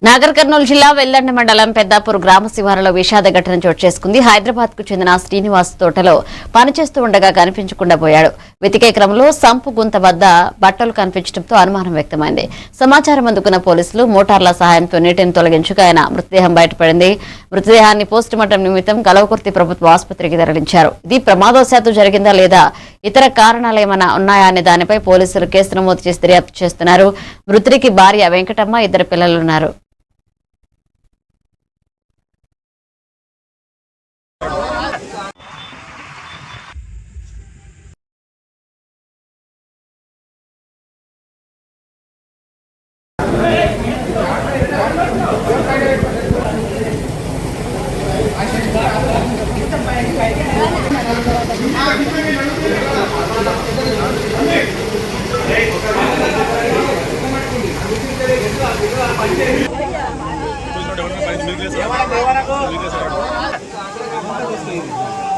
నాగర్ కర్నూలు జిల్లా వెల్లండ మండలం పెద్దాపూర్ గ్రామ శివారులో విషాద ఘటన చోటు చేసుకుంది. హైదరాబాద్ కు చెందిన శ్రీనివాస్ తోటలో పనిచేస్తూ ఉండగా కనిపించకుండా పోయాడు. వెతికే క్రమంలో సంపు గుంత వద్ద బట్టలు కనిపించడంతో అనుమానం వ్యక్తమైంది. సమాచారం అందుకున్న పోలీసులు మోటార్ల సహాయంతో నీటిని తొలగించగా ఆయన మృతదేహం బయటపడింది. మృతదేహాన్ని పోస్టుమార్టం నిమిత్తం కలవకుర్తి ప్రభుత్వ ఆసుపత్రికి తరలించారు. ఇది ప్రమాదవశాత్తు జరిగిందా లేదా ఇతర కారణాలేమైనా ఉన్నాయా అనే దానిపై పోలీసులు కేసు నమోదు చేసి దర్యాప్తు చేస్తున్నారు. మృతుడికి భార్య వెంకటమ్మ, 2 పిల్లలున్నారు. ఎవరికి